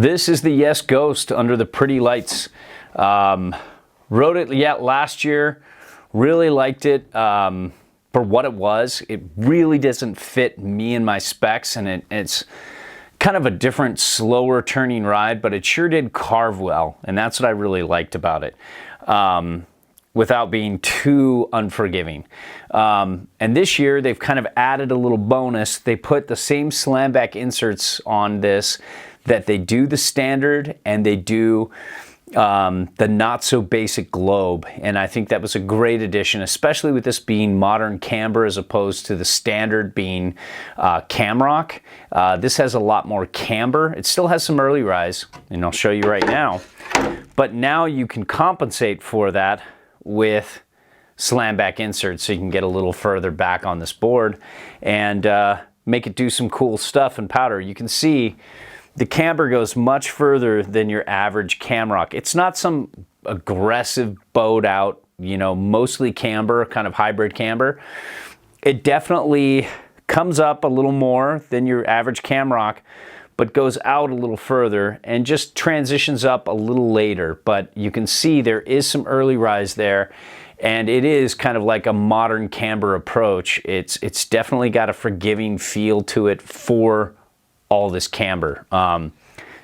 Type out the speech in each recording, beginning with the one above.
This is the Yes Ghost under the pretty lights. Rode it last year, really liked it for what it was. It really doesn't fit me and my specs, and it's kind of a different, slower turning ride, but it sure did carve well, and that's what I really liked about it. Without being too unforgiving. And this year they've kind of added a little bonus. They put the same slam back inserts on this that they do the standard and they do the not so basic globe, and I think that was a great addition, especially with this being modern camber as opposed to the standard being camrock. This has a lot more camber. It still has some early rise, and I'll show you right now, but now you can compensate for that with slam back inserts, so you can get a little further back on this board and make it do some cool stuff in powder. You can see the camber goes much further than your average camrock. It's not some aggressive bowed out, you know, mostly camber, kind of hybrid camber. It definitely comes up a little more than your average camrock, but goes out a little further and just transitions up a little later. But you can see there is some early rise there, and it is kind of like a modern camber approach. It's definitely got a forgiving feel to it for all this camber.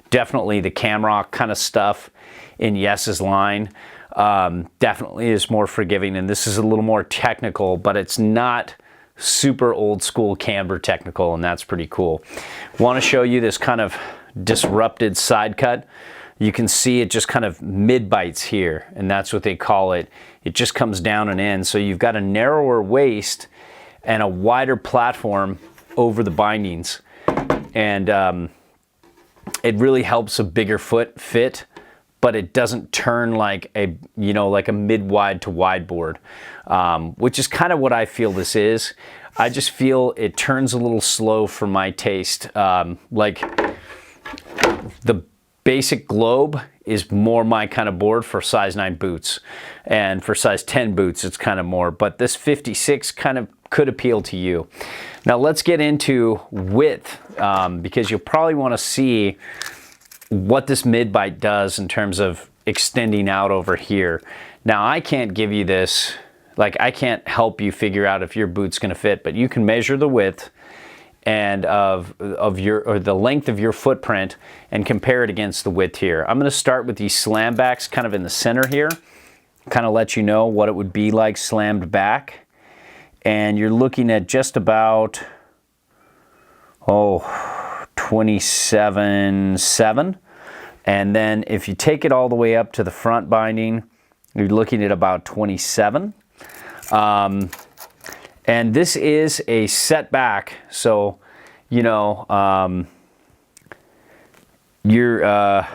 Definitely the camrock kind of stuff in Yes's line definitely is more forgiving, and this is a little more technical, but it's not super old school camber technical, and that's pretty cool. Want to show you this kind of disrupted side cut. You can see it just kind of mid bites here, and that's what they call it. It just comes down and in, so you've got a narrower waist and a wider platform over the bindings, and it really helps a bigger foot fit, but it doesn't turn like a, you know, like a mid-wide to wide board, which is kind of what I feel this is. I just feel it turns a little slow for my taste. Like the basic globe is more my kind of board for size 9 boots, and for size 10 boots it's kind of more, but this 56 kind of could appeal to you. Now let's get into width, because you'll probably want to see what this mid bite does in terms of extending out over here. Now I can't give you this, like I can't help you figure out if your boot's going to fit, but you can measure the width and of the length of your footprint and compare it against the width here. I'm going to start with these slam backs kind of in the center here, kind of let you know what it would be like slammed back. And you're looking at just about 27.7, and then if you take it all the way up to the front binding, you're looking at about 27. And this is a setback, so you know you're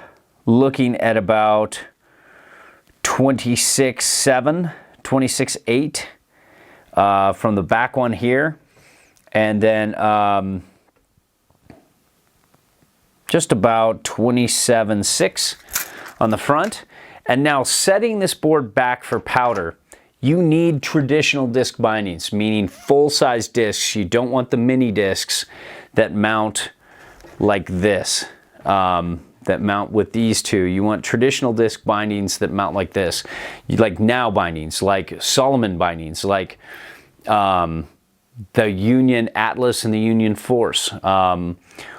looking at about 26.7, 26.8 from the back one here, and then just about 27.6 on the front. And now setting this board back for powder, you need traditional disc bindings, meaning full-size discs. You don't want the mini discs that mount like this, that mount with these two. You want traditional disc bindings that mount like this. You like now bindings, like Solomon bindings, like the Union Atlas and the Union Force,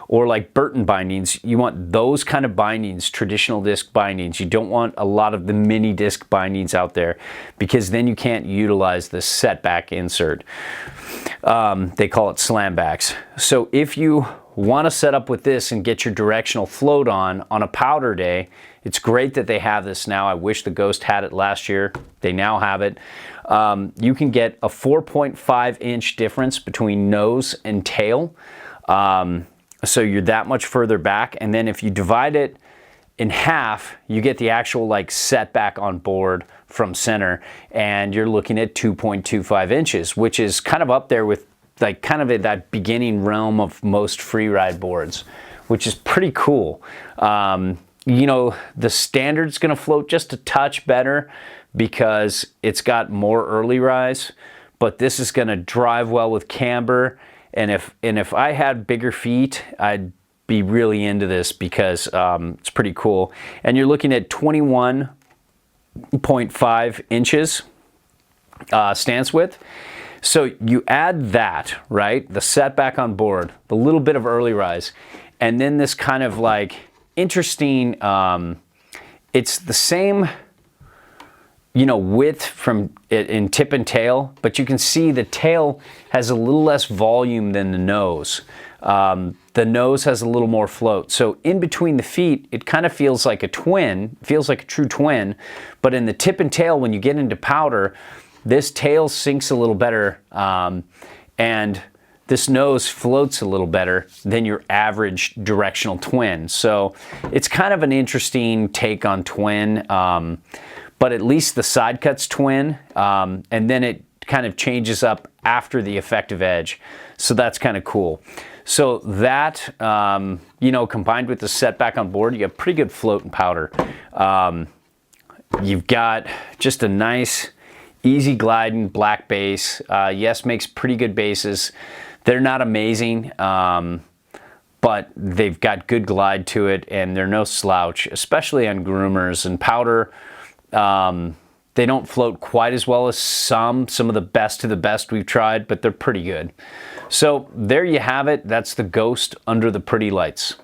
or like Burton bindings. You want those kind of bindings, traditional disc bindings. You don't want a lot of the mini disc bindings out there, because then you can't utilize the setback insert. They call it slam backs. So if you want to set up with this and get your directional float on a powder day, it's great that they have this now. I wish the Ghost had it last year. They now have it. You can get a 4.5 inch difference between nose and tail. So you're that much further back, and then if you divide it in half, you get the actual like setback on board from center, and you're looking at 2.25 inches, which is kind of up there with like kind of at that beginning realm of most free ride boards, which is pretty cool. You know, the standard's going to float just a touch better because it's got more early rise, but this is going to drive well with camber. And if I had bigger feet, I'd be really into this because it's pretty cool. And you're looking at 21.5 inches stance width. So you add that, right? The setback on board, the little bit of early rise, and then this kind of like interesting, it's the same, you know, width from in tip and tail, but you can see the tail has a little less volume than the nose. The nose has a little more float. So in between the feet, it kind of feels like a twin, feels like a true twin, but in the tip and tail, when you get into powder, this tail sinks a little better, and this nose floats a little better than your average directional twin. So it's kind of an interesting take on twin, but at least the side cut's twin, and then it kind of changes up after the effective edge. So that's kind of cool. So that, you know, combined with the setback on board, you have pretty good float and powder. You've got just a nice, easy gliding black bass. Yes makes pretty good basses. They're not amazing, but they've got good glide to it, and they're no slouch, especially on groomers. And powder, they don't float quite as well as some of the best of the best we've tried, but they're pretty good. So there you have it. That's the Ghost Under the Pretty Lights.